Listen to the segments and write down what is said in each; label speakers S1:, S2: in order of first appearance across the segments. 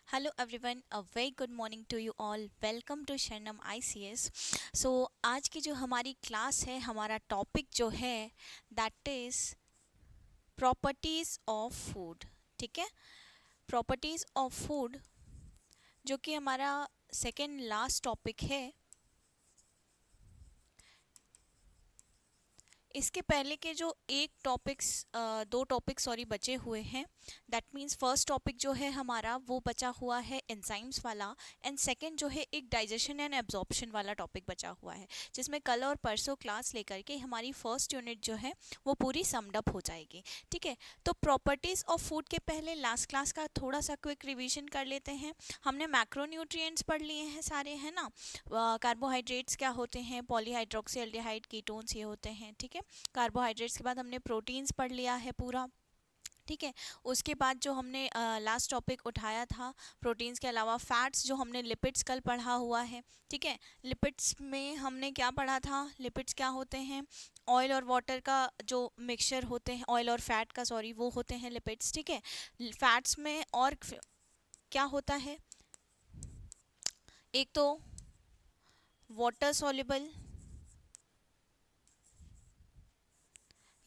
S1: Hello everyone, a very good morning to you all. Welcome to शरणम ICS. सो आज की जो हमारी क्लास है, हमारा टॉपिक जो है that is properties of food. ठीक है, प्रॉपर्टीज़ ऑफ फूड जो कि हमारा सेकेंड लास्ट टॉपिक है. इसके पहले के जो दो टॉपिक्स सॉरी बचे हुए हैं, दैट मीन्स फर्स्ट टॉपिक जो है हमारा वो बचा हुआ है एंजाइम्स वाला, एंड सेकंड जो है एक डाइजेशन एंड एब्जॉर्प्शन वाला टॉपिक बचा हुआ है, जिसमें कल और परसों क्लास लेकर के हमारी फर्स्ट यूनिट जो है वो पूरी समड अप हो जाएगी. ठीक है, तो प्रॉपर्टीज़ ऑफ फूड के पहले लास्ट क्लास का थोड़ा सा क्विक रिविजन कर लेते हैं. हमने मैक्रोन्यूट्रिएंट्स पढ़ लिए हैं सारे, है ना. कार्बोहाइड्रेट्स क्या होते हैं, पॉलीहाइड्रोक्सी एल्डिहाइड कीटोन्स ये होते हैं. ठीक है, कार्बोहाइड्रेट्स के बाद हमने प्रोटीन्स पढ़ लिया है पूरा. ठीक है, उसके बाद जो हमने लास्ट टॉपिक उठाया था प्रोटीन्स के अलावा फैट्स, जो हमने लिपिड्स कल पढ़ा हुआ है. ठीक है, लिपिड्स में हमने क्या पढ़ा था, लिपिड्स क्या होते हैं, ऑयल और वाटर का जो मिक्सचर होते हैं, ऑयल और फैट का सॉरी, वो होते हैं लिपिड्स. ठीक है, फैट्स में और क्या होता है, एक तो वाटर सॉल्युबल,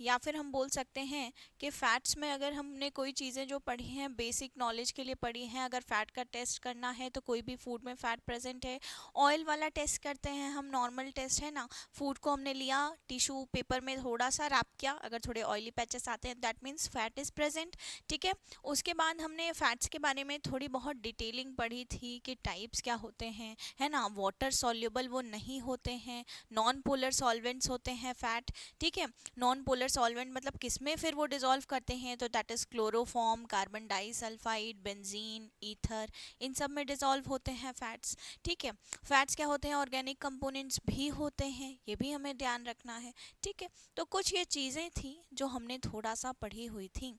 S1: या फिर हम बोल सकते हैं कि फैट्स में अगर हमने कोई चीज़ें जो पढ़ी हैं बेसिक नॉलेज के लिए पढ़ी हैं, अगर फैट का टेस्ट करना है तो कोई भी फूड में फैट प्रेजेंट है. ऑयल वाला टेस्ट करते हैं हम, नॉर्मल टेस्ट है ना, फूड को हमने लिया, टिश्यू पेपर में थोड़ा सा रैप किया, अगर थोड़े ऑयली पैचेस आते हैं that means fat is present. ठीक है, उसके बाद हमने फैट्स के बारे में थोड़ी बहुत डिटेलिंग पढ़ी थी कि टाइप्स क्या होते हैं, है ना. वाटर सॉल्युबल वो नहीं होते हैं, नॉन पोलर सॉल्वेंट्स होते हैं फैट. ठीक है, नॉन पोलर सॉल्वेंट मतलब किसमें फिर वो डिजोल्व करते हैं, तो that is chloroform, carbon disulphide, benzene, ether, इन सब में डिजोल्व होते हैं फैट्स. ठीक है, फैट्स क्या होते हैं, ऑर्गेनिक कंपोनेंट्स भी होते हैं, ये भी हमें ध्यान रखना है. ठीक है, तो कुछ ये चीज़ें थी जो हमने थोड़ा सा पढ़ी हुई थी.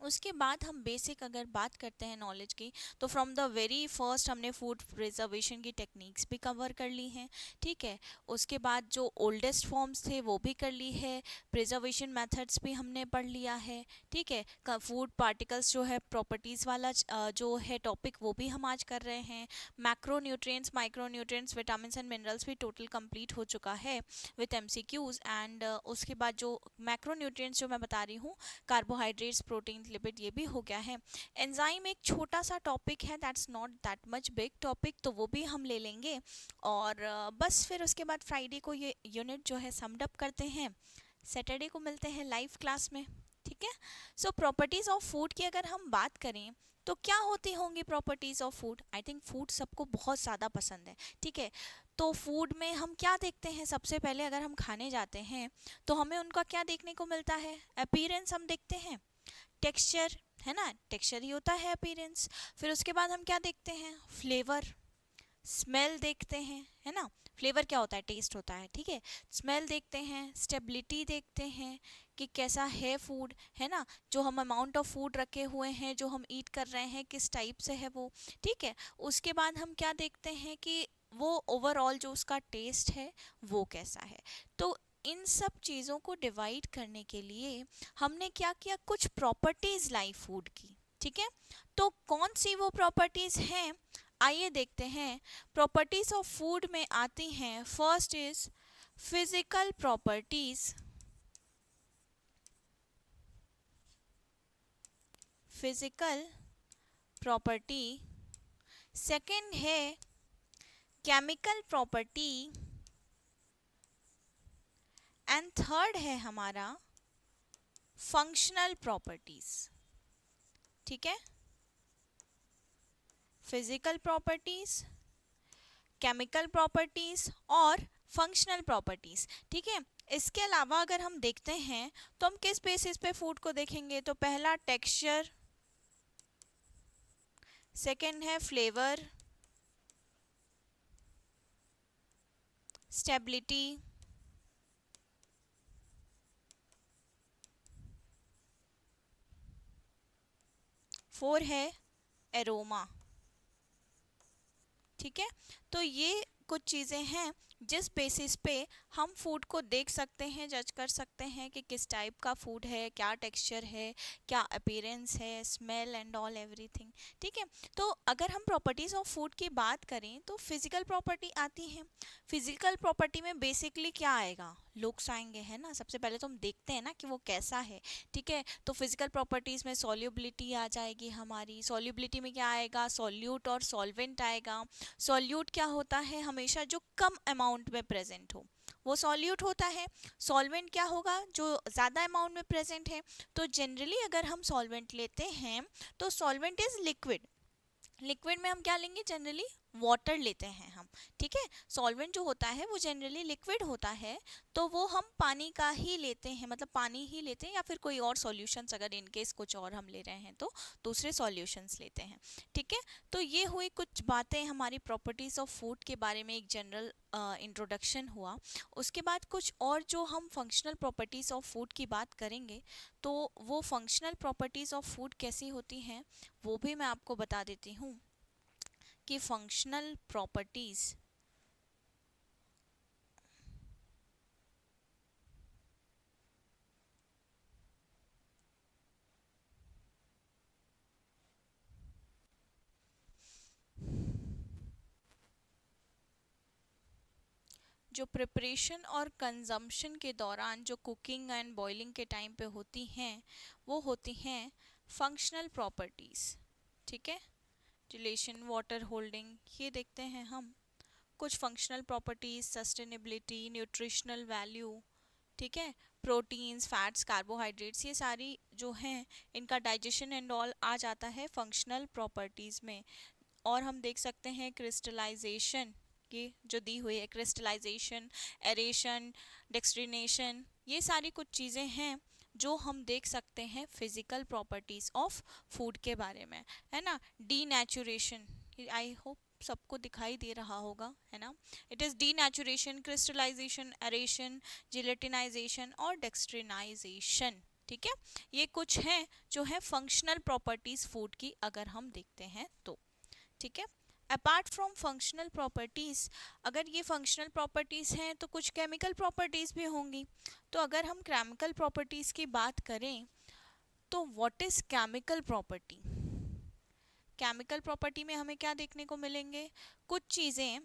S1: उसके बाद हम बेसिक अगर बात करते हैं नॉलेज की, तो फ्रॉम द वेरी फर्स्ट हमने फूड प्रिजर्वेशन की टेक्निक्स भी कवर कर ली हैं. ठीक है, उसके बाद जो ओल्डेस्ट फॉर्म्स थे वो भी कर ली है, प्रिजर्वेशन मेथड्स भी हमने पढ़ लिया है. ठीक है, फूड पार्टिकल्स जो है प्रॉपर्टीज़ वाला जो है टॉपिक वो भी हम आज कर रहे हैं. Macro nutrients, micro nutrients, vitamin and minerals भी टोटल कंप्लीट हो चुका है विथ एमसीक्यूज. एंड उसके बाद जो मैक्रो न्यूट्रिएंट्स जो मैं बता रही हूँ, कार्बोहाइड्रेट्स, प्रोटीन, लिपिड, ये भी हो गया है. एंजाइम एक छोटा सा टॉपिक है, that's not that much big topic, तो वो भी हम ले लेंगे. और बस फिर उसके बाद फ्राइडे को ये यूनिट जो है समड अप करते हैं, सैटरडे को मिलते हैं लाइव क्लास में. ठीक है, सो प्रॉपर्टीज़ ऑफ फूड की अगर हम बात करें तो क्या होती होंगी properties of food. I think food सबको बहुत ज़्यादा पसंद है. ठीक है, तो फूड में हम क्या देखते हैं, सबसे पहले अगर हम खाने जाते हैं तो हमें उनका क्या देखने को मिलता है, अपीयरेंस हम देखते हैं, टेक्सचर, है ना, टेक्सचर ही होता है अपीयरेंस. फिर उसके बाद हम क्या देखते हैं, फ्लेवर, स्मेल देखते हैं, है ना. फ्लेवर क्या होता है, टेस्ट होता है. ठीक है, स्मेल देखते हैं, स्टेबिलिटी देखते हैं कि कैसा है फूड, है ना, जो हम अमाउंट ऑफ फूड रखे हुए हैं, जो हम ईट कर रहे हैं किस टाइप से है वो. ठीक है, उसके बाद हम क्या देखते हैं कि वो ओवरऑल जो उसका टेस्ट है वो कैसा है. तो इन सब चीज़ों को डिवाइड करने के लिए हमने क्या किया, कुछ प्रॉपर्टीज़ लाई फूड की. ठीक है, तो कौन सी वो प्रॉपर्टीज़ हैं, आइए देखते हैं. प्रॉपर्टीज ऑफ फूड में आती हैं, first is physical properties, physical property. Second है केमिकल प्रॉपर्टी, एंड थर्ड है हमारा फंक्शनल प्रॉपर्टीज. ठीक है, फिजिकल प्रॉपर्टीज, केमिकल प्रॉपर्टीज और फंक्शनल प्रॉपर्टीज. ठीक है, इसके अलावा अगर हम देखते हैं तो हम किस बेसिस पे फूड को देखेंगे, तो पहला टेक्सचर, सेकंड है फ्लेवर, स्टेबिलिटी, फोर है एरोमा. ठीक है, तो ये कुछ चीज़ें हैं जिस बेसिस पे हम फूड को देख सकते हैं, जज कर सकते हैं कि किस टाइप का फूड है, क्या टेक्सचर है, क्या अपीयरेंस है, स्मेल एंड ऑल एवरीथिंग। ठीक है। तो अगर हम प्रॉपर्टीज ऑफ फूड की बात करें तो फिजिकल प्रॉपर्टी आती है। फिजिकल प्रॉपर्टी में बेसिकली क्या आएगा, लुक्स आएंगे, है ना। सबसे पहले तो हम देखते हैं ना कि वो कैसा है। ठीक है। तो फिजिकल प्रॉपर्टीज में सॉल्युबिलिटी आ जाएगी हमारी। सॉल्युबिलिटी में क्या आएगा, सॉल्यूट और सॉल्वेंट आएगा। सॉल्यूट क्या होता है, हमेशा जो कम अमाउंट में प्रेजेंट हो वो सॉल्यूट होता है। सॉल्वेंट क्या होगा, जो ज़्यादा अमाउंट में प्रेजेंट है। तो जनरली अगर हम सॉल्वेंट लेते हैं तो सॉल्वेंट इज लिक्विड। लिक्विड में हम क्या लेंगे, जनरली वाटर लेते हैं हम। ठीक है। सॉल्वेंट जो होता है वो जनरली लिक्विड होता है, तो वो हम पानी का ही लेते हैं, मतलब पानी ही लेते हैं, या फिर कोई और सॉल्यूशंस, अगर इनकेस कुछ और हम ले रहे हैं तो दूसरे सॉल्यूशंस लेते हैं। ठीक है। तो ये हुई कुछ बातें हमारी प्रॉपर्टीज ऑफ फूड के बारे में, एक जनरल इंट्रोडक्शन हुआ। उसके बाद कुछ और जो हम फंक्शनल प्रॉपर्टीज ऑफ फूड की बात करेंगे, तो वो फंक्शनल प्रॉपर्टीज ऑफ फूड कैसी होती हैं वो भी मैं आपको बता देती हूँ कि फंक्शनल प्रॉपर्टीज जो प्रिपरेशन और कंजम्पशन के दौरान, जो कुकिंग एंड बॉइलिंग के टाइम पे होती हैं, वो होती हैं फंक्शनल प्रॉपर्टीज। ठीक है। रिलेशन, वाटर होल्डिंग, ये देखते हैं हम। कुछ functional properties, sustainability, nutritional value. ठीक है। प्रोटीन्स, फैट्स, कार्बोहाइड्रेट्स, ये सारी जो हैं इनका डाइजेशन एंड ऑल आ जाता है फंक्शनल प्रॉपर्टीज में। और हम देख सकते हैं क्रिस्टलाइजेशन की जो दी हुई है, क्रिस्टलाइजेशन, एरेशन, डेक्सट्रिनेशन, ये सारी कुछ चीज़ें हैं जो हम देख सकते हैं फिजिकल प्रॉपर्टीज ऑफ फूड के बारे में, है ना। डीनेचुरेशन, आई होप सबको दिखाई दे रहा होगा, है ना। It is denaturation, crystallization, aeration, gelatinization और डेक्सट्रिनाइजेशन। ठीक है। ये कुछ हैं जो है फंक्शनल प्रॉपर्टीज फूड की, अगर हम देखते हैं तो। ठीक है। अपार्ट फ्रॉम फंक्शनल प्रॉपर्टीज, अगर ये फंक्शनल प्रॉपर्टीज हैं तो कुछ केमिकल प्रॉपर्टीज भी होंगी। तो अगर हम केमिकल प्रॉपर्टीज की बात करें तो what is chemical property. Chemical property में हमें क्या देखने को मिलेंगे, कुछ चीज़ें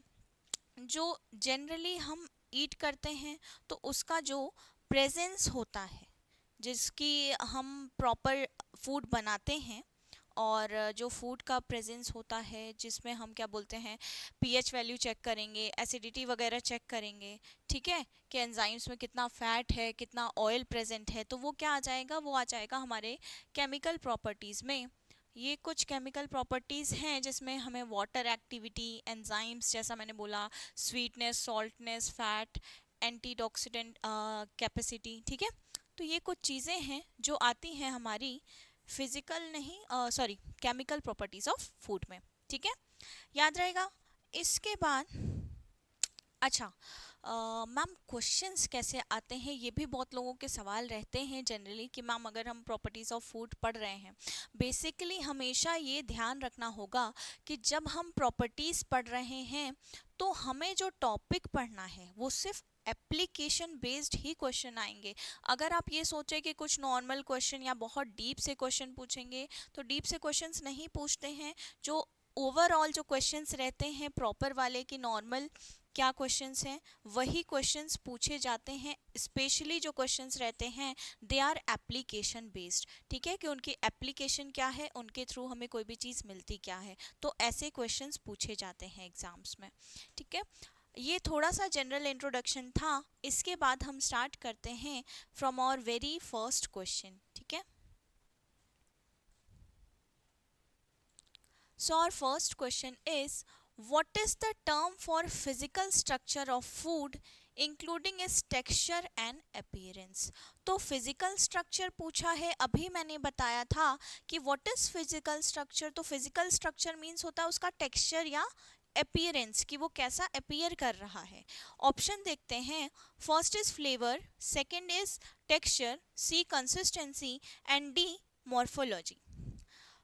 S1: जो जनरली हम ईट करते हैं तो उसका जो प्रेजेंस होता है, जिसकी हम प्रॉपर फूड बनाते हैं, और जो फूड का प्रेजेंस होता है जिसमें हम क्या बोलते हैं, पीएच वैल्यू चेक करेंगे, एसिडिटी वगैरह चेक करेंगे। ठीक है। कि एंजाइम्स में कितना फैट है, कितना ऑयल प्रेजेंट है, तो वो क्या आ जाएगा, वो आ जाएगा हमारे केमिकल प्रॉपर्टीज़ में। ये कुछ केमिकल प्रॉपर्टीज़ हैं जिसमें हमें वाटर एक्टिविटी, एंजाइम्स जैसा मैंने बोला, sweetness, saltness, fat, antioxidant capacity. ठीक है। तो ये कुछ चीज़ें हैं जो आती हैं हमारी फिजिकल नहीं, sorry, chemical properties of food में। ठीक है। याद रहेगा। इसके बाद अच्छा, मैम क्वेश्चंस कैसे आते हैं, ये भी बहुत लोगों के सवाल रहते हैं जनरली कि मैम अगर हम प्रॉपर्टीज़ ऑफ फूड पढ़ रहे हैं, बेसिकली हमेशा ये ध्यान रखना होगा कि जब हम प्रॉपर्टीज़ पढ़ रहे हैं तो हमें जो टॉपिक पढ़ना है वो सिर्फ एप्लीकेशन बेस्ड ही क्वेश्चन आएंगे। अगर आप ये सोचें कि कुछ नॉर्मल क्वेश्चन या बहुत डीप से क्वेश्चन पूछेंगे, तो डीप से क्वेश्चंस नहीं पूछते हैं। जो ओवरऑल जो क्वेश्चंस रहते हैं प्रॉपर वाले कि नॉर्मल क्या क्वेश्चंस हैं, वही क्वेश्चंस पूछे जाते हैं। स्पेशली जो क्वेश्चंस रहते हैं दे आर एप्लीकेशन बेस्ड। ठीक है। कि उनकी एप्लीकेशन क्या है, उनके थ्रू हमें कोई भी चीज़ मिलती क्या है, तो ऐसे क्वेश्चंस पूछे जाते हैं एग्जाम्स में। ठीक है। ये थोड़ा सा जनरल इंट्रोडक्शन था। इसके बाद हम स्टार्ट करते हैं from our very first question. ठीक है। So our first question is, what is the term for physical structure of food including its texture and appearance? तो physical structure पूछा है। अभी मैंने बताया था कि what is physical structure, तो physical structure means होता है उसका texture या appearance, कि वो कैसा appear कर रहा है। ऑप्शन देखते हैं। First is flavour, second is texture, C consistency and D morphology.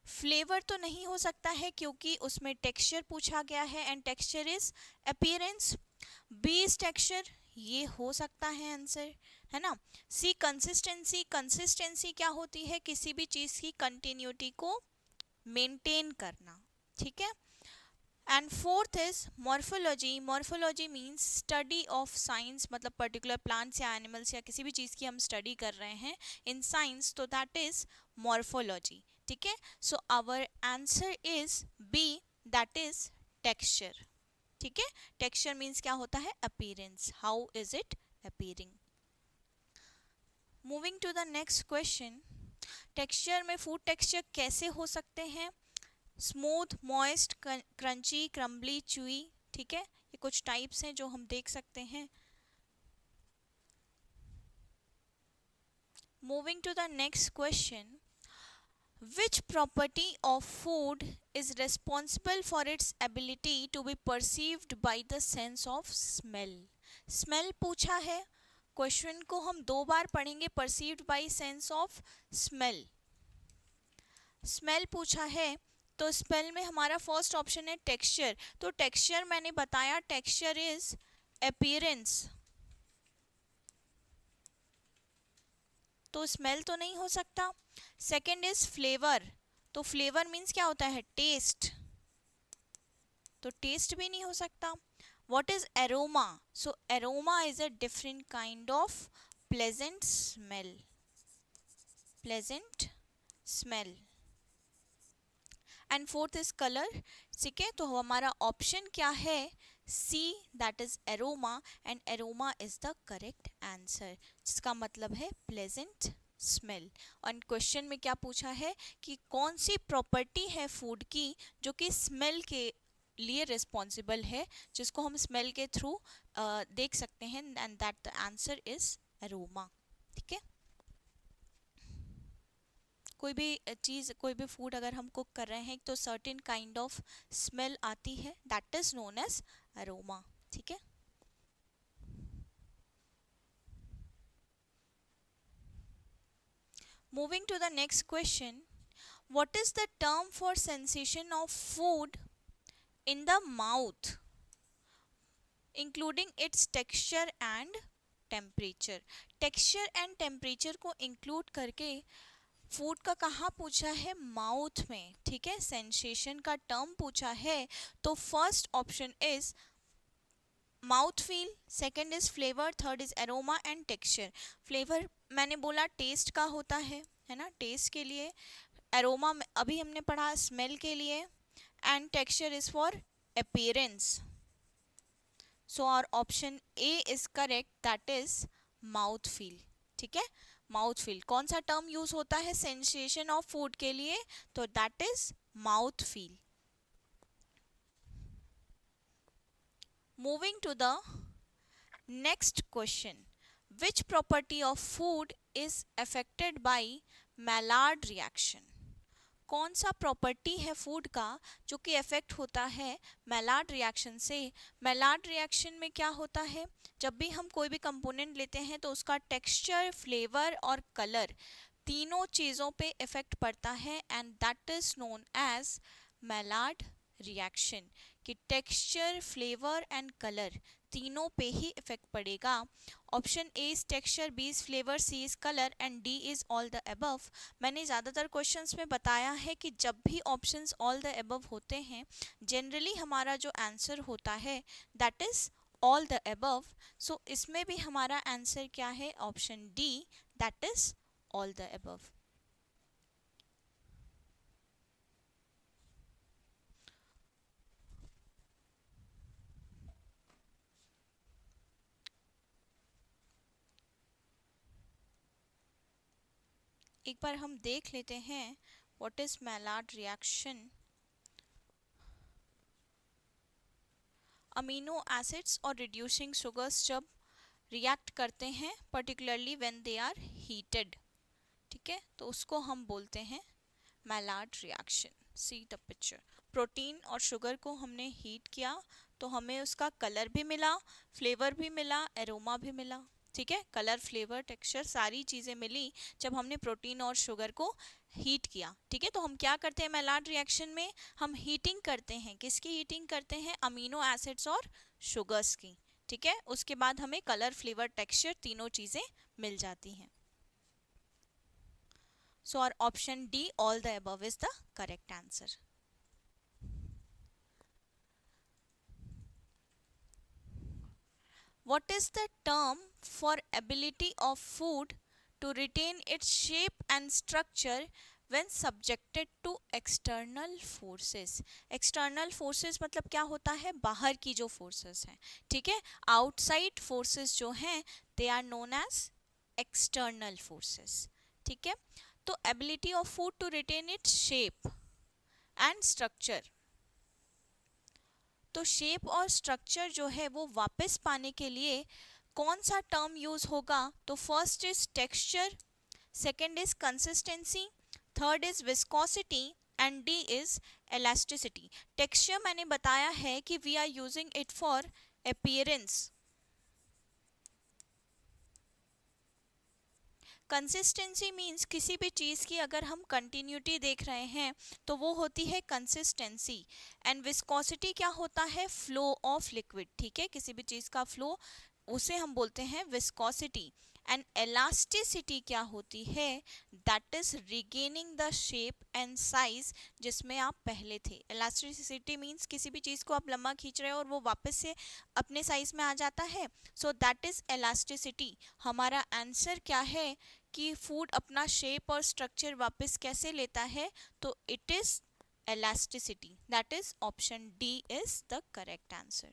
S1: Flavour तो नहीं हो सकता है क्योंकि उसमें टेक्सचर पूछा गया है and texture is appearance. B is texture, ये हो सकता है आंसर, है ना। सी कंसिस्टेंसी, कंसिस्टेंसी क्या होती है, किसी भी चीज की कंटिन्यूटी को मेंटेन करना, ठीक है। And fourth is morphology, morphology means study of science, मतलब पर्टिकुलर प्लांट्स या एनिमल्स या किसी भी चीज़ की हम स्टडी कर रहे हैं इन साइंस, तो दैट इज मॉर्फोलॉजी, ठीक है। So our answer is B, that is texture, ठीक है। टेक्सचर मीन्स क्या होता है, appearance, how is it appearing. Moving to the next question, texture में फूड टेक्सचर कैसे हो सकते हैं, smooth, moist, crunchy, crumbly, chewy, ठीक है। ये कुछ टाइप्स हैं जो हम देख सकते हैं। Moving to the next question, which property of food is responsible for its ability to be perceived by the sense of smell. Smell पूछा है, क्वेश्चन को हम दो बार पढ़ेंगे, perceived by sense of smell. Smell पूछा है तो स्मेल में हमारा फर्स्ट ऑप्शन है टेक्सचर, तो टेक्सचर मैंने बताया टेक्सचर इज अपीयरेंस, तो स्मेल तो नहीं हो सकता। सेकंड इज फ्लेवर, तो फ्लेवर मीन्स क्या होता है, टेस्ट, तो टेस्ट भी नहीं हो सकता। What is aroma, so aroma is a different kind of pleasant smell, pleasant smell. And fourth is colour, ठीक है। तो हमारा ऑप्शन क्या है, C, that is aroma, and aroma is the correct answer, जिसका मतलब है प्लेजेंट स्मेल। और क्वेश्चन में क्या पूछा है कि कौन सी प्रॉपर्टी है फूड की जो कि स्मेल के लिए रिस्पॉन्सिबल है, जिसको हम स्मेल के थ्रू देख सकते हैं, and that the answer is aroma, ठीक है। कोई भी चीज़, कोई भी फूड अगर हम कुक कर रहे हैं तो सर्टेन काइंड ऑफ स्मेल आती है, that is known as aroma, ठीक है। Moving to the next question, what is the term for sensation of food in the mouth including its texture and temperature. Texture and temperature को include करके food का कहाँ पूछा है, mouth में, ठीक है। सेंसेशन का टर्म पूछा है, तो first option is mouth feel, second is flavour, third is aroma and texture. Flavour मैंने बोला टेस्ट का होता है ना, टेस्ट के लिए। एरोमा अभी हमने पढ़ा स्मेल के लिए, and texture is for appearance. So our option A is correct, that is mouth feel, ठीक है। माउथ फील कौन सा टर्म यूज होता है सेंसेशन ऑफ फूड के लिए, तो that is mouth feel. Moving to the next question, which property of food is affected by Maillard reaction. कौन सा प्रॉपर्टी है फूड का जो कि इफेक्ट होता है मैलार्ड रिएक्शन से। मैलार्ड रिएक्शन में क्या होता है, जब भी हम कोई भी कंपोनेंट लेते हैं तो उसका टेक्सचर, फ्लेवर और कलर तीनों चीज़ों पे इफेक्ट पड़ता है, and that is known as Maillard reaction, कि टेक्सचर, फ्लेवर एंड कलर तीनों पे ही इफेक्ट पड़ेगा। Option A is texture, B is flavour, C is colour and D is all the above. मैंने ज़्यादातर क्वेश्चंस में बताया है कि जब भी ऑप्शंस ऑल द अबव होते हैं, जनरली हमारा जो आंसर होता है that is all the above. So इसमें भी हमारा आंसर क्या है, option D, that is all the above. एक बार हम देख लेते हैं what is Maillard reaction. Amino acids और रिड्यूसिंग शुगर्स जब रिएक्ट करते हैं, particularly when they are heated, ठीक है, तो उसको हम बोलते हैं Maillard reaction. See the picture, protein और शुगर को हमने हीट किया तो हमें उसका कलर भी मिला, फ्लेवर भी मिला, एरोमा भी मिला, ठीक है। कलर, फ्लेवर, टेक्सचर सारी चीज़ें मिली जब हमने प्रोटीन और शुगर को हीट किया, ठीक है। तो हम क्या करते हैं मैलार्ड रिएक्शन में, हम हीटिंग करते हैं, किसकी हीटिंग करते हैं, अमीनो एसिड्स और शुगर्स की, ठीक है, उसके बाद हमें कलर, फ्लेवर, टेक्सचर तीनों चीजें मिल जाती हैं. So our option D, all the above is the correct answer. What is the term for ability of food to retain its shape and structure when subjected to external forces? External forces मतलब क्या होता है, बाहर की जो forces हैं, ठीक है. Outside forces जो हैं they are known as external forces, ठीक है. तो ability of food to retain its shape and structure, तो शेप और स्ट्रक्चर जो है वो वापस पाने के लिए कौन सा टर्म यूज होगा? तो first is texture, second is consistency, third is viscosity and D is elasticity. Texture मैंने बताया है कि we are using it for appearance. Consistency means किसी भी चीज़ की अगर हम कंटिन्यूटी देख रहे हैं तो वो होती है कंसिस्टेंसी. एंड विस्कोसिटी क्या होता है? फ्लो ऑफ लिक्विड, ठीक है, किसी भी चीज़ का फ्लो, उसे हम बोलते हैं विस्कोसिटी. एंड एलास्टिसिटी क्या होती है? That is regaining the shape and size जिसमें आप पहले थे. एलास्टिसिटी मीन्स किसी भी चीज़ को आप लंबा खींच रहे हो और वो वापस से अपने साइज में आ जाता है. So that is elasticity. हमारा आंसर क्या है कि फूड अपना शेप और स्ट्रक्चर वापस कैसे लेता है? तो it is elasticity. That is option D is the correct answer.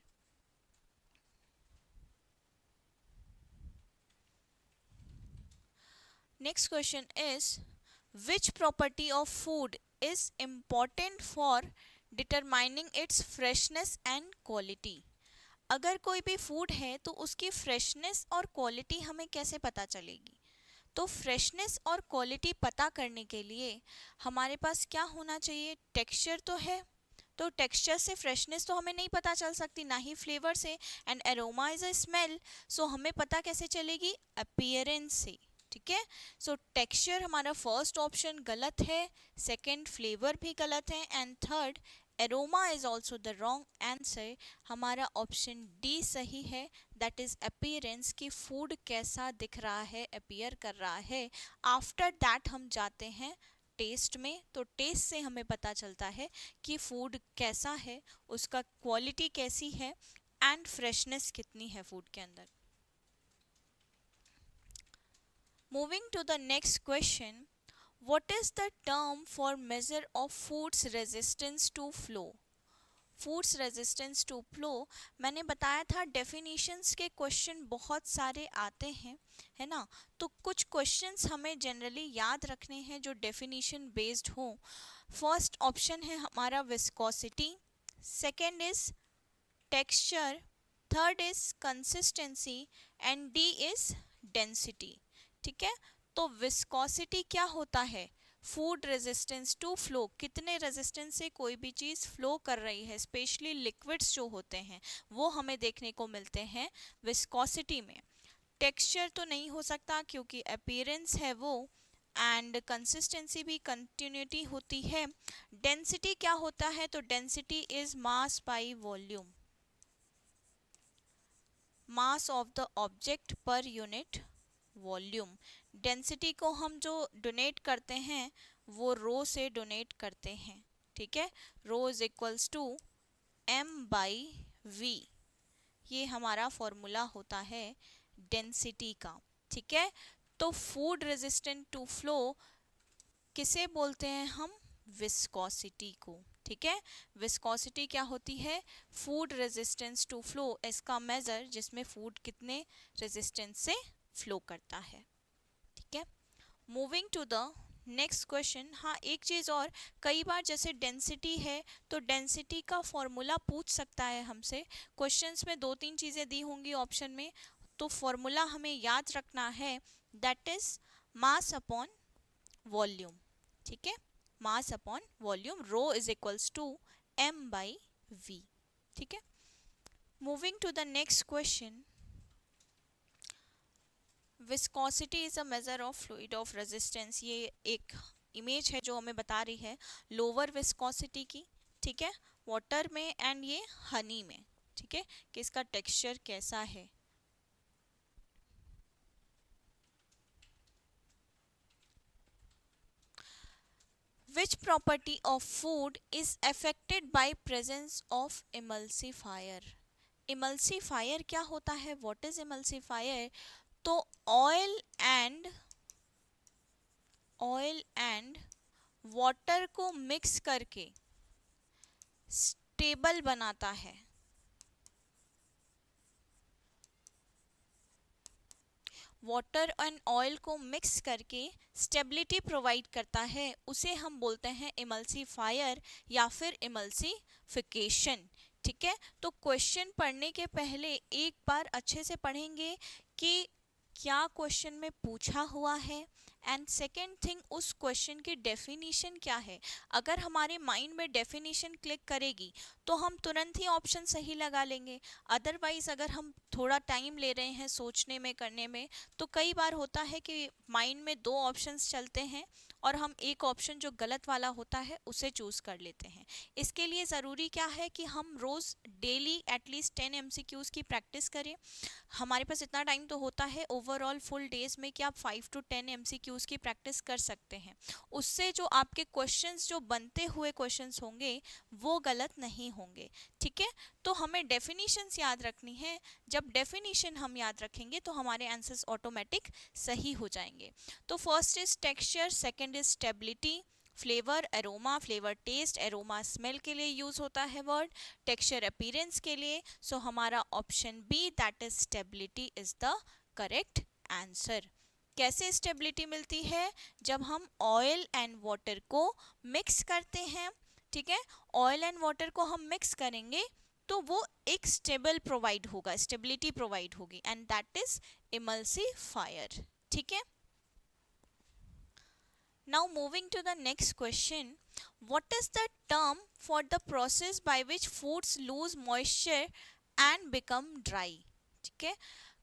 S1: Next question is, which property of food is important for determining its freshness and quality? अगर कोई भी फूड है तो उसकी फ्रेशनेस और क्वालिटी हमें कैसे पता चलेगी? तो फ्रेशनेस और क्वालिटी पता करने के लिए हमारे पास क्या होना चाहिए? टेक्सचर तो है, तो टेक्सचर से फ्रेशनेस तो हमें नहीं पता चल सकती, ना ही फ्लेवर से. And aroma is a smell, so हमें पता कैसे चलेगी? अपीयरेंस से, ठीक है. सो टेक्सचर हमारा फर्स्ट ऑप्शन गलत है, सेकंड फ्लेवर भी गलत है, and third aroma is also the wrong answer. हमारा ऑप्शन डी सही है, दैट इज अपीयरेंस, की फूड कैसा दिख रहा है, अपीयर कर रहा है. आफ्टर दैट हम जाते हैं टेस्ट में, तो टेस्ट से हमें पता चलता है कि फूड कैसा है, उसका क्वालिटी कैसी है एंड फ्रेशनेस कितनी है फूड के अंदर. Moving to the next question, what is the term for measure of food's resistance to flow? Food's resistance to flow, मैंने बताया था डेफिनेशंस के क्वेश्चन बहुत सारे आते हैं, है ना. तो कुछ क्वेश्चंस हमें जनरली याद रखने हैं जो डेफिनेशन बेस्ड हो. फर्स्ट ऑप्शन है हमारा viscosity, second is texture, third is consistency and D is density, ठीक है. तो विस्कोसिटी क्या होता है? फूड रेजिस्टेंस टू फ्लो, कितने रेजिस्टेंस से कोई भी चीज़ फ्लो कर रही है, स्पेशली लिक्विड्स जो होते हैं वो हमें देखने को मिलते हैं विस्कोसिटी में. टेक्सचर तो नहीं हो सकता क्योंकि अपीयरेंस है वो, एंड कंसिस्टेंसी भी कंटिन्यूटी होती है. डेंसिटी क्या होता है? तो density is mass by volume, mass of the object per unit volume. Density को हम जो डोनेट करते हैं वो रो से डोनेट करते हैं, ठीक है. Rho is equals to m by v, ये हमारा फॉर्मूला होता है डेंसिटी का, ठीक है. तो फूड रेजिस्टेंट टू फ्लो किसे बोलते हैं हम? विस्कोसिटी को, ठीक है. विस्कोसिटी क्या होती है? फूड रेजिस्टेंस टू फ्लो, इसका मेजर जिसमें फूड कितने रेजिस्टेंस से फ्लो करता है, ठीक है. Moving to the next question. हाँ, एक चीज़ और, कई बार जैसे डेंसिटी है तो डेंसिटी का फॉर्मूला पूछ सकता है हमसे. क्वेश्चंस में दो तीन चीज़ें दी होंगी ऑप्शन में, तो फॉर्मूला हमें याद रखना है, that is mass upon volume, ठीक है. Mass upon volume, rho is equals to m by v, ठीक है. Moving to the next question, viscosity is a measure of fluid of resistance, ये एक इमेज है जो हमें बता रही है लोअर विस्कोसिटी की, ठीक है, वाटर में एंड ये हनी में, ठीक है, कि इसका टेक्सचर कैसा है। Which property of food is affected by presence of emulsifier? Emulsifier क्या होता है? What is emulsifier? तो ऑयल एंड वाटर को मिक्स करके स्टेबल बनाता है। वाटर एंड ऑयल को मिक्स करके स्टेबिलिटी प्रोवाइड करता है, उसे हम बोलते हैं इमल्सीफायर या फिर इमल्सीफिकेशन। ठीक है, तो क्वेश्चन पढ़ने के पहले एक बार अच्छे से पढ़ेंगे कि क्या क्वेश्चन में पूछा हुआ है, एंड सेकेंड थिंग उस क्वेश्चन की डेफिनेशन क्या है। अगर हमारे माइंड में डेफिनेशन क्लिक करेगी तो हम तुरंत ही ऑप्शन सही लगा लेंगे। अदरवाइज अगर हम थोड़ा टाइम ले रहे हैं सोचने में, करने में, तो कई बार होता है कि माइंड में दो ऑप्शंस चलते हैं और हम एक ऑप्शन जो गलत वाला होता है उसे चूज कर लेते हैं। इसके लिए ज़रूरी क्या है कि हम रोज़ डेली एटलीस्ट 10 एमसीक्यूज़ की प्रैक्टिस करें। हमारे पास इतना टाइम तो होता है ओवरऑल फुल डेज में कि आप 5 to 10 एमसीक्यूज़ की प्रैक्टिस कर सकते हैं। उससे जो आपके क्वेश्चंस जो बनते हुए क्वेश्चंस होंगे वो गलत नहीं होंगे। ठीक है, तो हमें डेफिनेशंस याद रखनी है। जब डेफिनेशन हम याद रखेंगे तो हमारे आंसर्स ऑटोमेटिक सही हो जाएंगे। तो first is texture, second is stability, flavour aroma, flavour taste, aroma smell के लिए यूज होता है वर्ड, टेक्सचर अपीयरेंस के लिए। सो हमारा option B that is stability is the correct answer. कैसे स्टेबिलिटी मिलती है? जब हम ऑयल एंड वाटर को मिक्स करते हैं। ठीक है, ऑयल एंड वाटर को हम मिक्स करेंगे तो वो एक स्टेबल प्रोवाइड होगा, स्टेबिलिटी प्रोवाइड होगी, एंड दैट इज इमल्सीफायर। ठीक है, now moving to the next question, what is the term for the process by which foods lose moisture and become dry? ठीक है,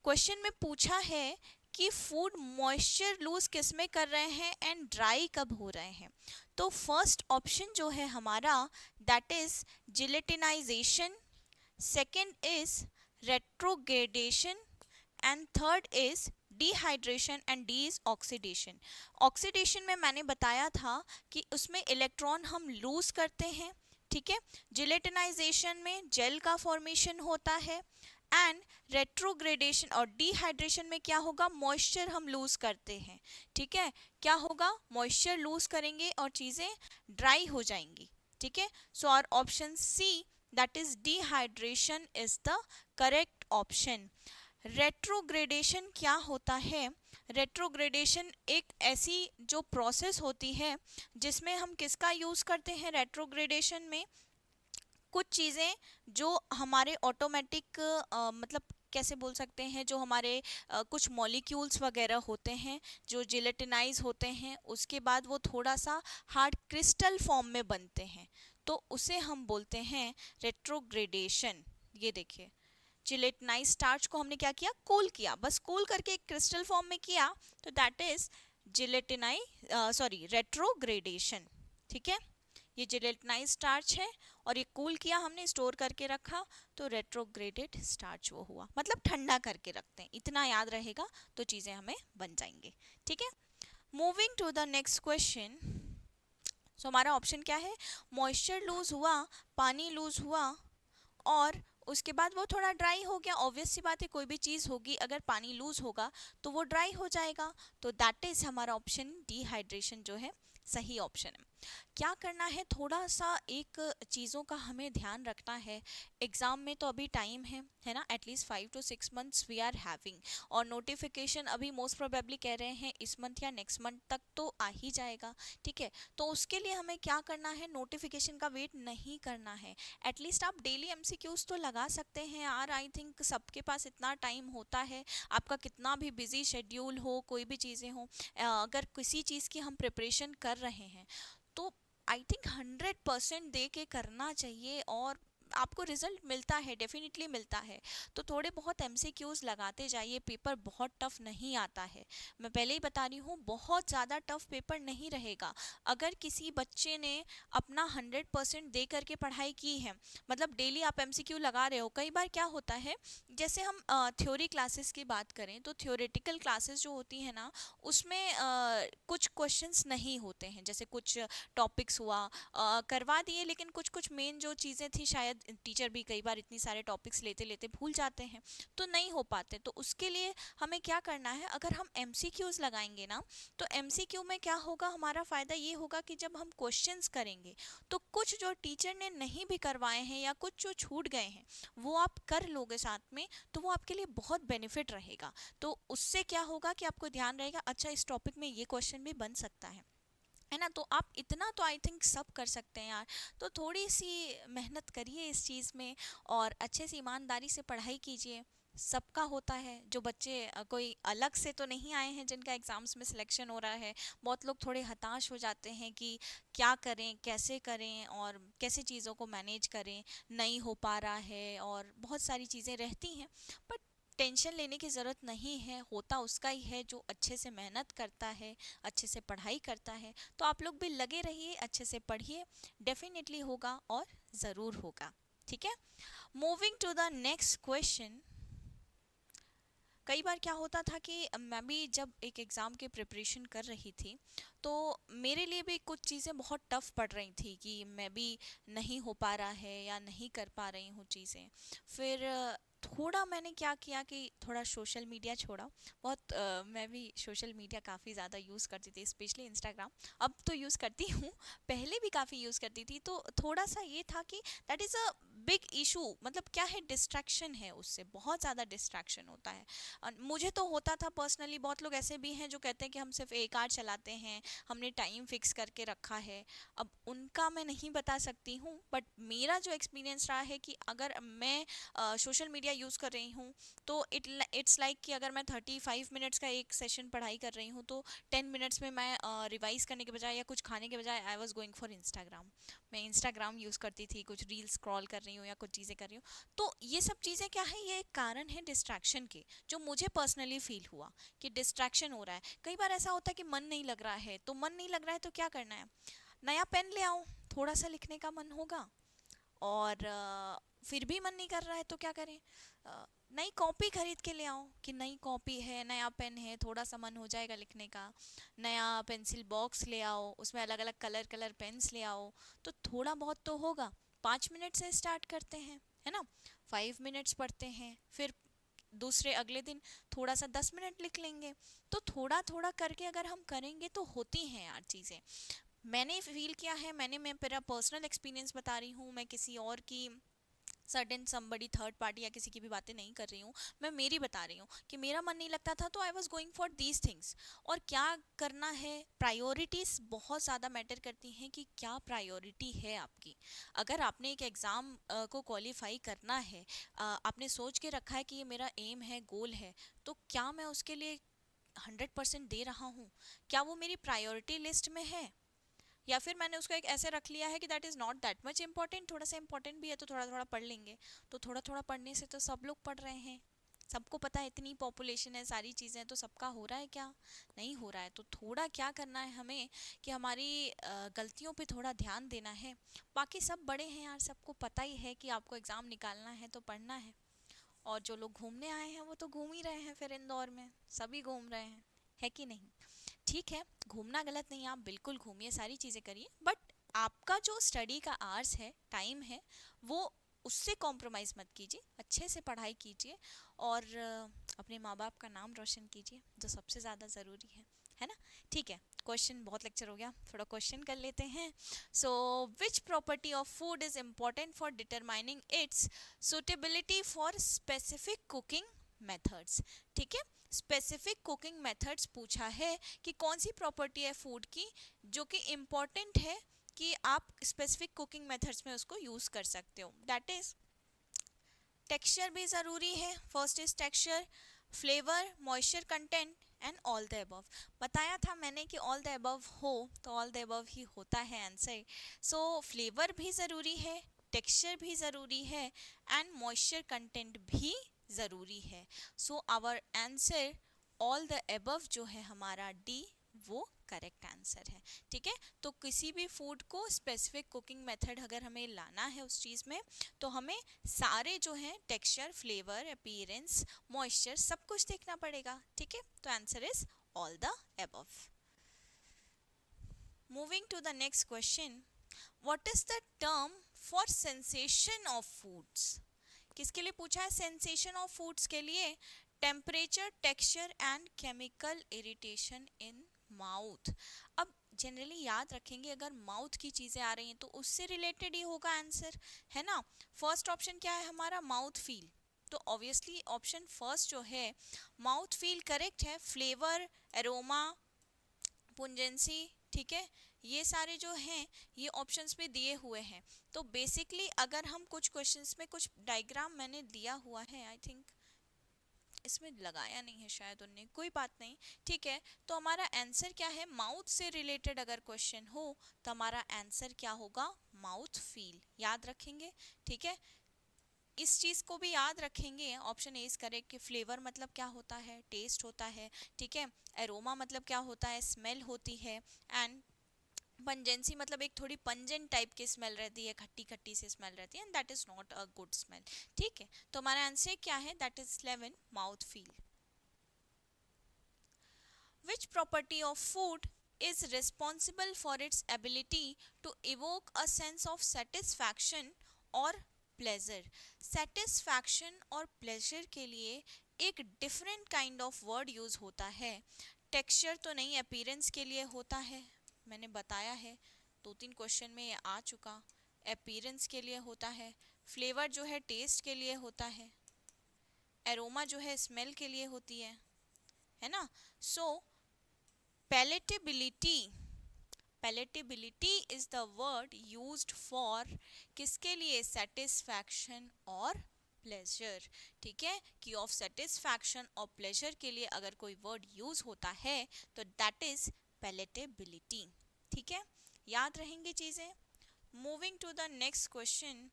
S1: क्वेश्चन में पूछा है कि फूड मॉइस्चर लूज किस में कर रहे हैं एंड ड्राई कब हो रहे हैं। तो फर्स्ट ऑप्शन जो है हमारा that is gelatinisation, second is retrogradation, and third is dehydration, and D is oxidation. Oxidation में मैंने बताया था कि उसमें इलेक्ट्रॉन हम लूज करते हैं। ठीक है, जिलेटिनाइजेशन में जेल का फॉर्मेशन होता है, एंड रेट्रोग्रेडेशन और डिहाइड्रेशन में क्या होगा, मॉइस्चर हम लूज करते हैं। ठीक है, क्या होगा, मॉइस्चर लूज करेंगे और चीजें ड्राई हो जाएंगी। ठीक है, so our option C that is dehydration is the correct option. Retrogradation क्या होता है? रेट्रोग्रेडेशन एक ऐसी जो प्रोसेस होती है जिसमें हम किसका यूज़ करते हैं रेट्रोग्रेडेशन में, कुछ चीज़ें जो हमारे ऑटोमेटिक मतलब कैसे बोल सकते हैं, जो हमारे कुछ मॉलिक्यूल्स वगैरह होते हैं जो जिलेटिनाइज होते हैं, उसके बाद वो थोड़ा सा हार्ड क्रिस्टल फॉर्म में बनते हैं, तो उसे हम बोलते हैं रेट्रोग्रेडेशन। ये देखिए, जिलेटिनाइज स्टार्च को हमने क्या किया, कूल किया, बस कूल करके एक क्रिस्टल फॉर्म में किया, तो दैट इज रेट्रोग्रेडेशन। ठीक है, ये जिलेटिनाइज स्टार्च है और ये कूल किया हमने, स्टोर करके रखा, तो रेट्रोग्रेडेड स्टार्च वो हुआ, मतलब ठंडा करके रखते हैं, इतना याद रहेगा तो चीज़ें हमें बन जाएंगे। ठीक है, moving to the next question. So हमारा ऑप्शन क्या है, मॉइस्चर लूज हुआ, पानी लूज हुआ, और उसके बाद वो थोड़ा ड्राई हो गया। ऑब्वियस सी बात है, कोई भी चीज़ होगी अगर पानी लूज होगा तो वो ड्राई हो जाएगा, तो दैट इज हमारा ऑप्शन डिहाइड्रेशन जो है सही ऑप्शन है। क्या करना है, थोड़ा सा एक चीज़ों का हमें ध्यान रखना है। एग्ज़ाम में तो अभी टाइम है ना, at least 5 to 6 months we are having, और नोटिफिकेशन अभी मोस्ट प्रोबेबली कह रहे हैं इस मंथ या नेक्स्ट मंथ तक तो आ ही जाएगा। ठीक है, तो उसके लिए हमें क्या करना है, नोटिफिकेशन का वेट नहीं करना है। एटलीस्ट आप डेली एमसीक्यूज तो लगा सकते हैं यार, आई थिंक सबके पास इतना टाइम होता है, आपका कितना भी बिजी शेड्यूल हो, कोई भी चीज़ें हो, अगर किसी चीज़ की हम प्रिपरेशन कर रहे हैं तो आई थिंक 100% दे के करना चाहिए। और आपको रिजल्ट मिलता है, डेफिनेटली मिलता है। तो थोड़े बहुत एमसीक्यूज लगाते जाइए, पेपर बहुत टफ नहीं आता है। मैं पहले ही बता रही हूँ, बहुत ज़्यादा टफ पेपर नहीं रहेगा। अगर किसी बच्चे ने अपना 100% दे करके पढ़ाई की है, मतलब डेली आप एमसीक्यू लगा रहे हो। कई बार क्या होता है, जैसे हम थ्योरी क्लासेस की बात करें तो थ्योरेटिकल क्लासेस जो होती है ना, उसमें कुछ क्वेश्चंस नहीं होते हैं। जैसे कुछ टॉपिक्स हुआ, करवा दिए, लेकिन कुछ कुछ मेन जो चीज़ें थी शायद टीचर भी कई बार इतनी सारे टॉपिक्स लेते लेते भूल जाते हैं, तो नहीं हो पाते। तो उसके लिए हमें क्या करना है, अगर हम एमसीक्यूज लगाएंगे ना, तो एमसीक्यू में क्या होगा, हमारा फ़ायदा ये होगा कि जब हम क्वेश्चंस करेंगे तो कुछ जो टीचर ने नहीं भी करवाए हैं या कुछ जो छूट गए हैं वो आप कर लोगे साथ में, तो वो आपके लिए बहुत बेनिफिट रहेगा। तो उससे क्या होगा कि आपको ध्यान रहेगा, अच्छा इस टॉपिक में ये क्वेश्चन भी बन सकता है ना। तो आप इतना तो आई थिंक सब कर सकते हैं यार। तो थोड़ी सी मेहनत करिए इस चीज़ में, और अच्छे से ईमानदारी से पढ़ाई कीजिए। सबका होता है, जो बच्चे कोई अलग से तो नहीं आए हैं जिनका एग्ज़ाम्स में सिलेक्शन हो रहा है। बहुत लोग थोड़े हताश हो जाते हैं कि क्या करें, कैसे करें और कैसे चीज़ों को मैनेज करें, नहीं हो पा रहा है और बहुत सारी चीज़ें रहती हैं। बट टेंशन लेने की ज़रूरत नहीं है, होता उसका ही है जो अच्छे से मेहनत करता है, अच्छे से पढ़ाई करता है। तो आप लोग भी लगे रहिए, अच्छे से पढ़िए, डेफिनेटली होगा और ज़रूर होगा। ठीक है, moving to the next question. कई बार क्या होता था कि मैं भी जब एक एग्ज़ाम की प्रिपरेशन कर रही थी, तो मेरे लिए भी कुछ चीज़ें बहुत टफ पड़ रही थी कि मैं भी नहीं हो पा रहा है या नहीं कर पा रही हूँ चीज़ें। फिर थोड़ा मैंने क्या किया कि थोड़ा सोशल मीडिया छोड़ा। बहुत मैं भी सोशल मीडिया काफ़ी ज़्यादा यूज़ करती थी, स्पेशली इंस्टाग्राम। अब तो यूज़ करती हूँ, पहले भी काफ़ी यूज़ करती थी। तो थोड़ा सा ये था कि that is a big issue, मतलब क्या है, डिस्ट्रैक्शन है, उससे बहुत ज़्यादा डिस्ट्रैक्शन होता है। मुझे तो होता था पर्सनली। बहुत लोग ऐसे भी हैं जो कहते हैं कि हम सिर्फ एक आवर चलाते हैं, हमने टाइम फिक्स करके रखा है। अब उनका मैं नहीं बता सकती हूँ, बट मेरा जो एक्सपीरियंस रहा है कि अगर मैं सोशल मीडिया यूज़ कर रही हूँ, तो इट्स लाइक कि अगर मैं 35 मिनट्स का एक सेशन पढ़ाई कर रही हूँ, तो 10 मिनट्स में मैं रिवाइज करने के बजाय या कुछ खाने के बजाय I was going for Instagram. मैं इंस्टाग्राम यूज़ करती थी, कुछ रील स्क्रॉल कर रही हूँ या कुछ चीज़ें कर रही हूँ। तो ये सब चीज़ें क्या है, ये एक कारण है डिस्ट्रैक्शन के, जो मुझे पर्सनली फील हुआ कि डिस्ट्रैक्शन हो रहा है। कई बार ऐसा होता है कि मन नहीं लग रहा है, तो मन नहीं लग रहा है तो क्या करना है, नया पेन ले आओ, थोड़ा सा लिखने का मन होगा। और फिर भी मन नहीं कर रहा है तो क्या करें, नई कॉपी खरीद के ले आओ कि नई कॉपी है, नया पेन है, थोड़ा सा मन हो जाएगा लिखने का। नया पेंसिल बॉक्स ले आओ, उसमें अलग अलग कलर कलर पेन्स ले आओ, तो थोड़ा बहुत तो होगा। 5 मिनट से स्टार्ट करते हैं, है ना, 5 मिनट्स पढ़ते हैं, फिर दूसरे अगले दिन थोड़ा सा 10 मिनट लिख लेंगे। तो थोड़ा थोड़ा करके अगर हम करेंगे तो होती हैं यार चीज़ें। मैंने फील किया है, मैंने मैं मेरा पर्सनल एक्सपीरियंस बता रही हूँ, मैं किसी और की सर्टेन समबडी थर्ड पार्टी या किसी की भी बातें नहीं कर रही हूँ। मैं मेरी बता रही हूँ कि मेरा मन नहीं लगता था, तो I was going for these things. और क्या करना है, प्रायोरिटीज़ बहुत ज़्यादा मैटर करती हैं कि क्या प्रायोरिटी है आपकी। अगर आपने एक एग्ज़ाम को क्वालिफाई करना है, आपने सोच के रखा है कि ये मेरा एम है, गोल है, तो क्या मैं उसके लिए 100% दे रहा हूँ, क्या वो मेरी प्रायोरिटी लिस्ट में है, या फिर मैंने उसको एक ऐसे रख लिया है कि that is not that much important, थोड़ा सा इंपॉर्टेंट भी है तो थोड़ा थोड़ा पढ़ लेंगे। तो थोड़ा थोड़ा पढ़ने से तो सब लोग पढ़ रहे हैं, सबको पता है इतनी पॉपुलेशन है, सारी चीज़ें, तो सबका हो रहा है, क्या नहीं हो रहा है। तो थोड़ा क्या करना है हमें कि हमारी गलतियों पे थोड़ा ध्यान देना है। बाकी सब बड़े हैं यार, सबको पता ही है कि आपको एग्ज़ाम निकालना है तो पढ़ना है। और जो लोग घूमने आए हैं वो तो घूम ही रहे हैं, फिर इंदौर में सभी घूम रहे हैं, है कि नहीं। ठीक है, घूमना गलत नहीं है, आप बिल्कुल घूमिए, सारी चीज़ें करिए, बट आपका जो स्टडी का आवर्स है, टाइम है, वो उससे कॉम्प्रोमाइज़ मत कीजिए, अच्छे से पढ़ाई कीजिए और अपने माँ बाप का नाम रोशन कीजिए, जो सबसे ज़्यादा ज़रूरी है ना। ठीक है, क्वेश्चन बहुत लेक्चर हो गया, थोड़ा क्वेश्चन कर लेते हैं। So which property of food is important for determining its suitability for specific cooking methods. ठीक है, स्पेसिफिक कुकिंग मेथड्स पूछा है कि कौन सी प्रॉपर्टी है फूड की जो कि इम्पॉर्टेंट है कि आप स्पेसिफिक कुकिंग मेथड्स में उसको यूज़ कर सकते हो। दैट इज टेक्सचर भी ज़रूरी है, first is texture, flavour, moisture content and all the above. बताया था मैंने कि ऑल द अबव हो तो ऑल द अबव ही होता है आंसर। सो फ्लेवर भी ज़रूरी है, टेक्सचर भी ज़रूरी है एंड मॉइस्चर कंटेंट भी ज़रूरी है। So our answer all the above जो है हमारा डी वो करेक्ट आंसर है। ठीक है, तो किसी भी फूड को स्पेसिफिक कुकिंग मेथड अगर हमें लाना है उस चीज़ में, तो हमें सारे जो हैं टेक्सचर, फ्लेवर, अपीयरेंस, मॉइस्चर सब कुछ देखना पड़ेगा। ठीक है, तो answer is all the above. Moving to the next question, what is the term for sensation of foods? किसके लिए पूछा है? सेंसेशन ऑफ फूड्स के लिए। Temperature, texture and chemical irritation in mouth. अब जनरली याद रखेंगे, अगर माउथ की चीज़ें आ रही हैं तो उससे रिलेटेड ही होगा आंसर, है ना। फर्स्ट ऑप्शन क्या है हमारा? Mouth feel. तो ऑब्वियसली ऑप्शन फर्स्ट जो है माउथ फील करेक्ट है। फ्लेवर, एरोमा, पुंजेंसी, ठीक है, ये सारे जो हैं ये ऑप्शंस में दिए हुए हैं। तो बेसिकली अगर हम कुछ क्वेश्चंस में कुछ डायग्राम मैंने दिया हुआ है, आई थिंक इसमें लगाया नहीं है शायद उनने, कोई बात नहीं, ठीक है। तो हमारा आंसर क्या है? माउथ से रिलेटेड अगर क्वेश्चन हो तो हमारा आंसर क्या होगा? Mouth feel. याद रखेंगे, ठीक है। इस चीज को भी याद रखेंगे, ऑप्शन ए इज करेक्ट कि फ्लेवर मतलब क्या होता है? टेस्ट होता है, ठीक है। एरोमा मतलब क्या होता है? स्मेल होती है। एंड पंजेंसी मतलब एक थोड़ी पंजेंट टाइप की स्मेल रहती है, खट्टी खट्टी सी स्मेल रहती है, and that is not a good smell. ठीक है, तो हमारा आंसर क्या है? That is 11, mouth feel. Which property of food is responsible for its ability to evoke a sense of satisfaction और pleasure? Satisfaction और pleasure के लिए एक different kind of word use होता है। Texture तो नहीं, appearance के लिए होता है, मैंने बताया है, 2-3 क्वेश्चन में ये आ चुका। appearance के लिए होता है, फ्लेवर जो है टेस्ट के लिए होता है, एरोमा जो है स्मेल के लिए होती है ना। सो palatability, palatability is the word used for किसके लिए? satisfaction और pleasure। ठीक है, कि of satisfaction और pleasure के लिए अगर कोई word use होता है तो that is palatability। ठीक है, याद रहेंगी चीज़ें। Moving to the next question,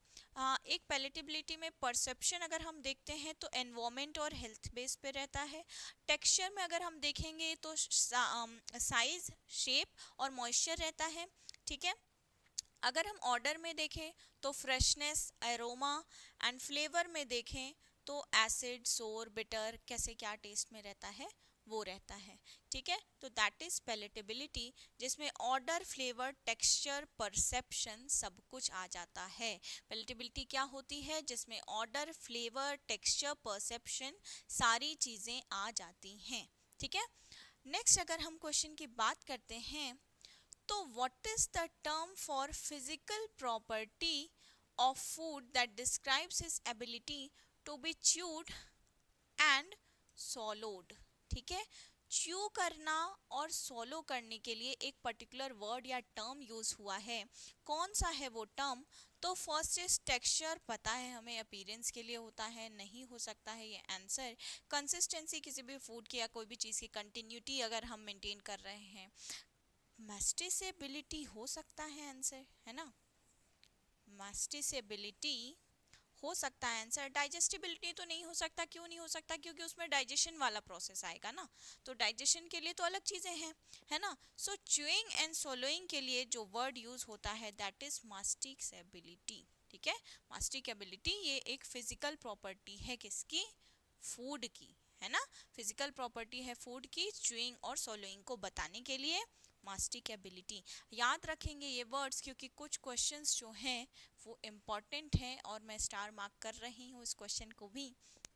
S1: एक पैलेटेबिलिटी में परसेप्शन अगर हम देखते हैं तो एनवायरमेंट और हेल्थ बेस पे रहता है। टेक्सचर में अगर हम देखेंगे तो साइज, शेप और मॉइस्चर रहता है। ठीक है, अगर हम ऑर्डर में देखें तो फ्रेशनेस, एरोमा, एंड फ्लेवर में देखें तो एसिड, सोर, बिटर, कैसे क्या टेस्ट में रहता है वो रहता है। ठीक है, तो दैट इज पैलेटेबिलिटी, जिसमें ऑर्डर, फ्लेवर, टेक्सचर, परसेप्शन सब कुछ आ जाता है। पैलेटेबिलिटी क्या होती है? जिसमें ऑर्डर, फ्लेवर, टेक्सचर, परसेप्शन सारी चीज़ें आ जाती हैं। ठीक है, नेक्स्ट अगर हम क्वेश्चन की बात करते हैं तो what is the term for physical property of food that describes its ability to be chewed and swallowed? ठीक है, च्यू करना और सॉलो करने के लिए एक पर्टिकुलर वर्ड या टर्म यूज हुआ है। कौन सा है वो टर्म? तो फर्स्ट इज टेक्सचर, पता है हमें अपीयरेंस के लिए होता है, नहीं हो सकता है ये आंसर। कंसिस्टेंसी, किसी भी फूड की या कोई भी चीज़ की कंटिन्यूटी अगर हम मेंटेन कर रहे हैं। मैस्टिसेबिलिटी हो सकता है आंसर, है ना, मैस्टिसेबिलिटी हो सकता है आंसर। डाइजेस्टिबिलिटी तो नहीं हो सकता, क्यों नहीं हो सकता? क्योंकि उसमें डाइजेशन वाला प्रोसेस आएगा ना, तो डाइजेशन के लिए तो अलग चीज़ें हैं, है ना। सो च्यूइंग एंड सोलोइंग के लिए जो वर्ड यूज होता है दैट इज मास्टिकेबिलिटी। ठीक है, मास्टिकेबिलिटी ये एक फिजिकल प्रॉपर्टी है किसकी? फूड की, है ना। फिजिकल प्रॉपर्टी है फूड की, च्यूइंग और सोलोइंग को बताने के लिए मास्टिकेबिलिटी। याद रखेंगे ये वर्ड्स क्योंकि कुछ क्वेश्चंस जो हैं वो इम्पॉर्टेंट हैं और मैं स्टार मार्क कर रही हूँ इस क्वेश्चन को भी।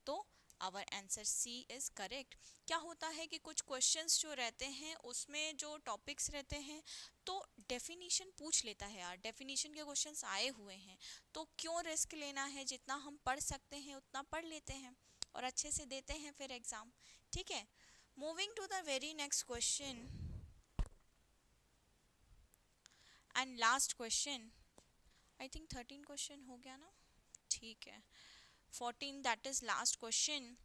S1: तो our answer C is correct. क्या होता है कि कुछ क्वेश्चंस जो रहते हैं उसमें जो टॉपिक्स रहते हैं तो डेफिनेशन पूछ लेता है यार, डेफिनेशन के क्वेश्चंस आए हुए हैं तो क्यों रिस्क लेना है, जितना हम पढ़ सकते हैं उतना पढ़ लेते हैं और अच्छे से देते हैं फिर एग्जाम। ठीक है, moving to the very next question and last question, I think 13 question हो गया ना, ठीक है, 14 that is last question.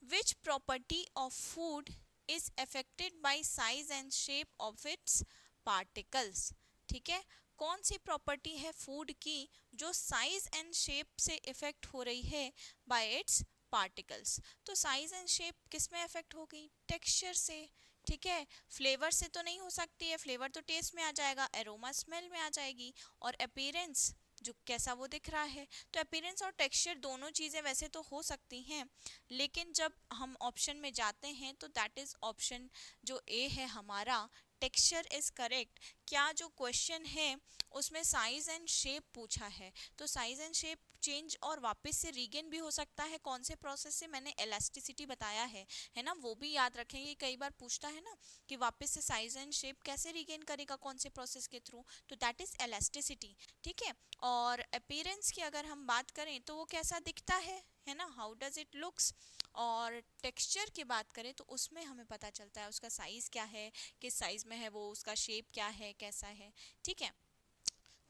S1: Which property of food is affected by size and shape of its particles? ठीक है, कौन सी प्रॉपर्टी है फूड की जो साइज एंड शेप से इफेक्ट हो रही है बाय इट्स पार्टिकल्स। तो साइज एंड शेप किस में इफेक्ट होगी, टेक्सचर से। ठीक है, फ्लेवर से तो नहीं हो सकती है, फ्लेवर तो टेस्ट में आ जाएगा, एरोमा स्मेल में आ जाएगी, और अपीयरेंस जो कैसा वो दिख रहा है। तो अपीयरेंस और टेक्सचर दोनों चीज़ें वैसे तो हो सकती हैं, लेकिन जब हम ऑप्शन में जाते हैं तो दैट इज ऑप्शन जो ए है हमारा, टेक्सचर इज करेक्ट। क्या जो क्वेश्चन है उसमें साइज एंड शेप पूछा है, तो साइज एंड शेप चेंज और वापस से रीगेन भी हो सकता है, कौन से प्रोसेस से, मैंने इलास्टिसिटी बताया है ना, वो भी याद रखेंगे, कई बार पूछता है ना कि वापस से साइज एंड शेप कैसे रीगेन करेगा, कौन से प्रोसेस के थ्रू, तो दैट इज इलास्टिसिटी। ठीक है, और अपीयरेंस की अगर हम बात करें तो वो कैसा दिखता है ना, हाउ डज इट लुक्स। और टेक्सचर की बात करें तो उसमें हमें पता चलता है उसका साइज क्या है, किस साइज में है वो, उसका शेप क्या है, कैसा है। ठीक है,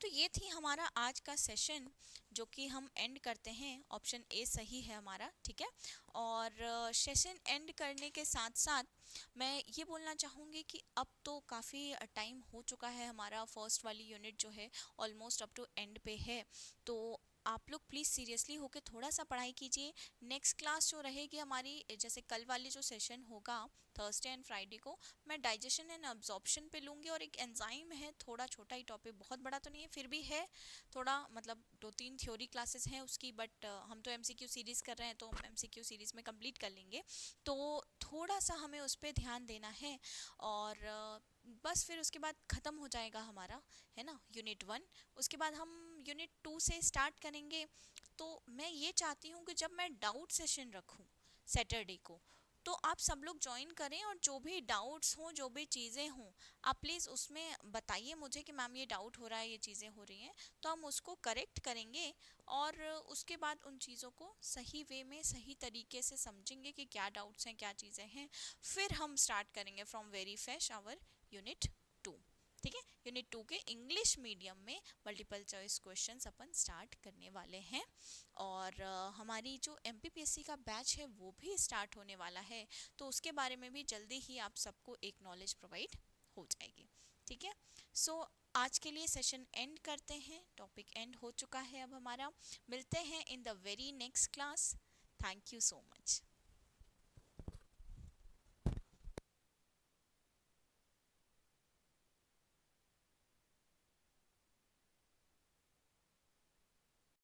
S1: तो ये थी हमारा आज का सेशन जो कि हम एंड करते हैं, ऑप्शन ए सही है हमारा। ठीक है, और सेशन एंड करने के साथ साथ मैं ये बोलना चाहूँगी कि अब तो काफ़ी टाइम हो चुका है, हमारा फर्स्ट वाली यूनिट जो है ऑलमोस्ट अप टू एंड पे है। तो आप लोग प्लीज़ सीरियसली होकर थोड़ा सा पढ़ाई कीजिए। नेक्स्ट क्लास जो रहेगी हमारी, जैसे कल वाली जो सेशन होगा थर्सडे एंड फ्राइडे को, मैं डाइजेशन एंड अब्जॉर्प्शन पे लूँगी, और एक एंजाइम है, थोड़ा छोटा ही टॉपिक, बहुत बड़ा तो नहीं है फिर भी है थोड़ा, मतलब 2-3 थ्योरी क्लासेस हैं उसकी, बट हम तो एमसीक्यू सीरीज़ कर रहे हैं तो एमसीक्यू सीरीज़ में कंप्लीट कर लेंगे। तो थोड़ा सा हमें उस पर ध्यान देना है, और बस फिर उसके बाद ख़त्म हो जाएगा हमारा, है ना, यूनिट 1। उसके बाद हम यूनिट 2 से स्टार्ट करेंगे। तो मैं ये चाहती हूँ कि जब मैं डाउट सेशन रखूँ सैटरडे को, तो आप सब लोग ज्वाइन करें, और जो भी डाउट्स हों, जो भी चीज़ें हों, आप प्लीज़ उसमें बताइए मुझे कि मैम ये डाउट हो रहा है, ये चीज़ें हो रही हैं, तो हम उसको करेक्ट करेंगे, और उसके बाद उन चीज़ों को सही वे में, सही तरीके से समझेंगे कि क्या डाउट्स हैं, क्या चीज़ें हैं। फिर हम स्टार्ट करेंगे from very fresh our unit 2। ठीक है, यूनिट 2 के इंग्लिश मीडियम में मल्टीपल चॉइस क्वेश्चंस अपन स्टार्ट करने वाले हैं, और हमारी जो एमपीपीएससी का बैच है वो भी स्टार्ट होने वाला है, तो उसके बारे में भी जल्दी ही आप सबको एक नॉलेज प्रोवाइड हो जाएगी। ठीक है, सो आज के लिए सेशन एंड करते हैं, टॉपिक एंड हो चुका है अब हमारा। मिलते हैं in the very next class. Thank you so much.